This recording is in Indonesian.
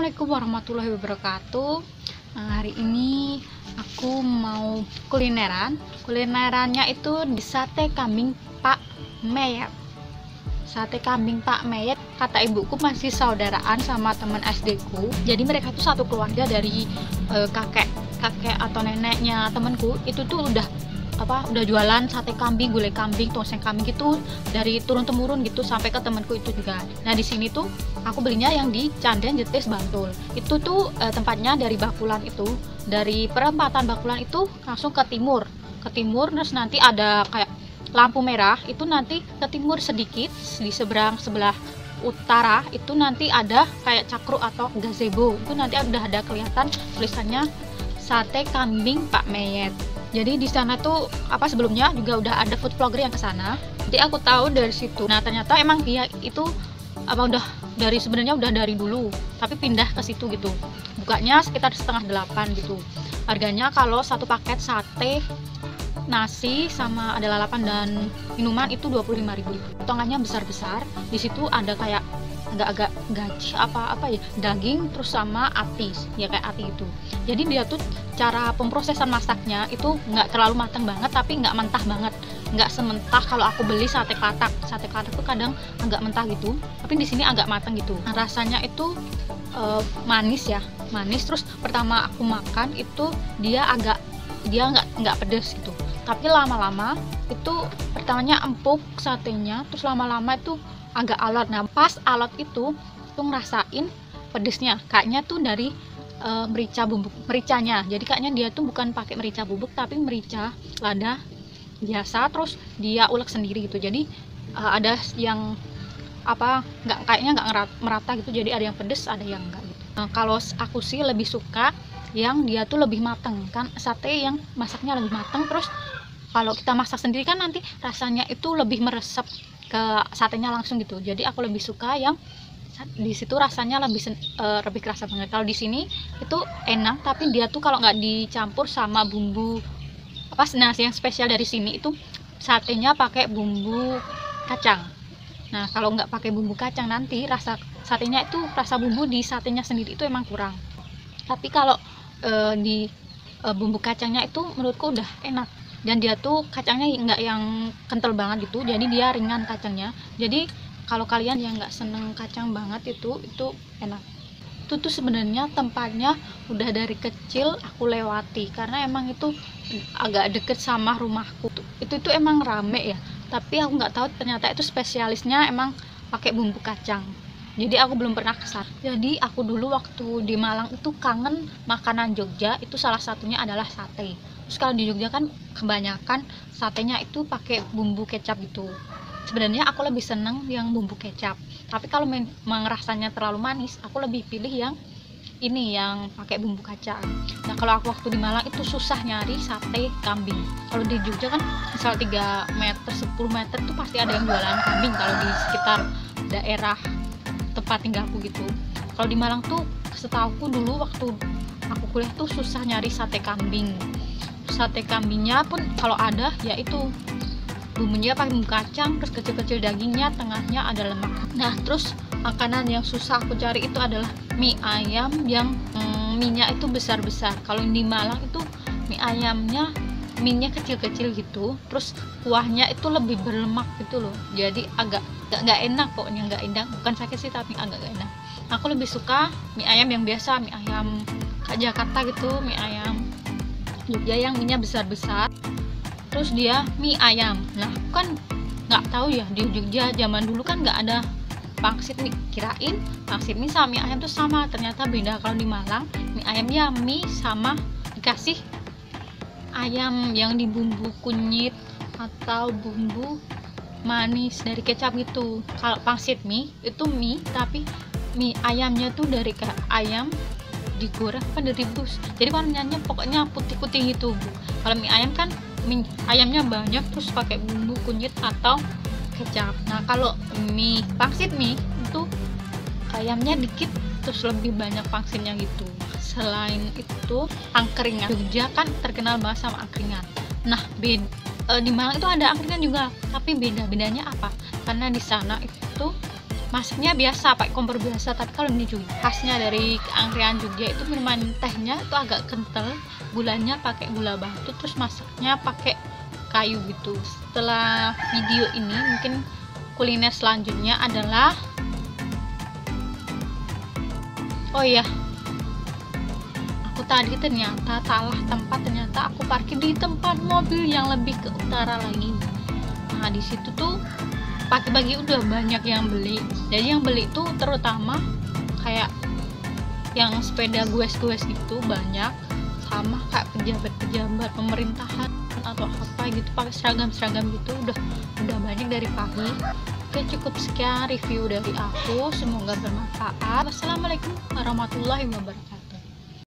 Assalamualaikum warahmatullahi wabarakatuh. Hari ini aku mau kulinerannya itu di sate kambing Pak Meyet. Sate kambing Pak Meyet, kata ibuku masih saudaraan sama teman SD ku. Jadi mereka tuh satu keluarga dari kakek atau neneknya temanku. Itu tuh udah jualan sate kambing, gulai kambing, tongseng kambing gitu dari turun temurun gitu sampai ke temanku itu juga. Nah di sini tuh aku belinya yang di Canden Jetis Bantul. Itu tuh tempatnya dari Bakulan itu, dari perempatan Bakulan itu langsung ke timur terus nanti ada kayak lampu merah itu nanti ke timur sedikit di sebelah utara itu nanti ada kayak cakru atau gazebo. Itu nanti udah ada kelihatan tulisannya sate kambing Pak Meyet. Jadi di sana tuh sebelumnya juga udah ada food vlogger yang kesana. Jadi aku tahu dari situ. Nah ternyata emang dia itu sebenarnya udah dari dulu, tapi pindah ke situ gitu. Bukanya sekitar 7:30 gitu. Harganya kalau satu paket sate, nasi sama ada lalapan dan minuman itu 25.000. Potongannya besar-besar. Di situ ada kayak agak-agak gaji daging terus sama ati, ya kayak ati itu. Jadi dia tuh cara pemprosesan masaknya itu nggak terlalu matang banget tapi nggak mentah banget, nggak sementah kalau aku beli sate klatak tuh kadang agak mentah gitu, tapi di sini agak matang gitu. Nah, rasanya itu manis. Terus pertama aku makan itu dia nggak pedes gitu, tapi lama-lama itu pertamanya empuk satenya, terus lama-lama itu agak alot. Nah pas alot itu tuh ngerasain pedesnya kayaknya tuh dari mericanya. Jadi kayaknya dia tuh bukan pakai merica bubuk tapi merica lada biasa, terus dia ulek sendiri gitu. Jadi ada yang kayaknya nggak merata gitu, jadi ada yang pedes ada yang enggak gitu. Nah, kalau aku sih lebih suka yang dia tuh lebih mateng, kan sate yang masaknya lebih mateng. Terus kalau kita masak sendiri kan nanti rasanya itu lebih meresap ke satenya langsung gitu. Jadi aku lebih suka yang di situ rasanya lebih kerasa banget. Kalau di sini itu enak, tapi dia tuh kalau nggak dicampur sama bumbu nah yang spesial dari sini itu satenya pakai bumbu kacang. Nah kalau nggak pakai bumbu kacang nanti rasa satenya itu, rasa bumbu di satenya sendiri itu emang kurang. Tapi kalau di bumbu kacangnya itu menurutku udah enak. Dan dia tuh kacangnya nggak yang kental banget gitu, jadi dia ringan kacangnya. Jadi kalau kalian yang nggak seneng kacang banget itu enak. Itu tuh sebenarnya tempatnya udah dari kecil aku lewati karena emang itu agak deket sama rumahku. Itu emang rame ya, tapi aku nggak tahu ternyata itu spesialisnya emang pakai bumbu kacang. Jadi aku belum pernah kesana. Jadi aku dulu waktu di Malang itu kangen makanan Jogja, itu salah satunya adalah sate. Terus kalau di Jogja kan kebanyakan satenya itu pakai bumbu kecap gitu. Sebenarnya aku lebih seneng yang bumbu kecap, tapi kalau memang rasanya terlalu manis aku lebih pilih yang ini yang pakai bumbu kacang. Nah kalau aku waktu di Malang itu susah nyari sate kambing. Kalau di Jogja kan misal 3 meter 10 meter tuh pasti ada yang jualan kambing kalau di sekitar daerah tempat tinggalku gitu. Kalau di Malang tuh setauku dulu waktu aku kuliah tuh susah nyari sate kambing. Sate kambingnya pun kalau ada ya itu bumbunya pakai bumbu kacang, terus kecil-kecil dagingnya, tengahnya ada lemak. Nah terus makanan yang susah aku cari itu adalah mie ayam yang mie-nya itu besar-besar. Kalau di Malang itu mie ayamnya mie-nya kecil-kecil gitu, terus kuahnya itu lebih berlemak gitu loh. Jadi agak nggak enak, pokoknya nggak enak. Bukan sakit sih tapi agak nggak enak. Aku lebih suka mie ayam yang biasa, mie ayam kayak Jakarta gitu, mie ayam Jogja yang mie-nya besar-besar. Terus dia mie ayam. Nah aku kan nggak tahu ya, di Jogja zaman dulu kan nggak ada pangsit mie, kirain pangsit mie sama mie ayam tuh sama, ternyata beda. Kalau di Malang mie ayamnya mie sama dikasih ayam yang dibumbu kunyit atau bumbu manis dari kecap gitu. Kalau pangsit mie itu mie tapi mie ayamnya tuh dari ayam digoreng direbus, jadi warnanya pokoknya putih-putih gitu. Kalau mie ayam kan mie ayamnya banyak terus pakai bumbu kunyit atau kecap. Nah kalau mie pangsit mie itu ayamnya dikit terus lebih banyak pangsitnya gitu. Selain itu angkringan, Jogja kan terkenal banget sama angkringan. Nah di Malang itu ada angkringan juga, tapi bedanya apa? Karena di sana itu masaknya biasa pakai kompor biasa, tapi kalau ini juga khasnya dari angkringan Jogja itu minuman tehnya itu agak kental, gulanya pakai gula batu, terus masaknya pakai kayu gitu. Setelah video ini mungkin kuliner selanjutnya adalah, oh iya, aku tadi ternyata salah tempat, ternyata aku parkir di tempat mobil yang lebih ke utara lagi. Nah di situ tuh pagi-pagi udah banyak yang beli, jadi yang beli itu terutama kayak yang sepeda goes-goes gitu banyak, sama kayak pejabat-pejabat pemerintahan atau apa gitu pakai seragam-seragam gitu, udah banyak dari pagi. Oke, cukup sekian review dari aku, semoga bermanfaat. Wassalamualaikum warahmatullahi wabarakatuh.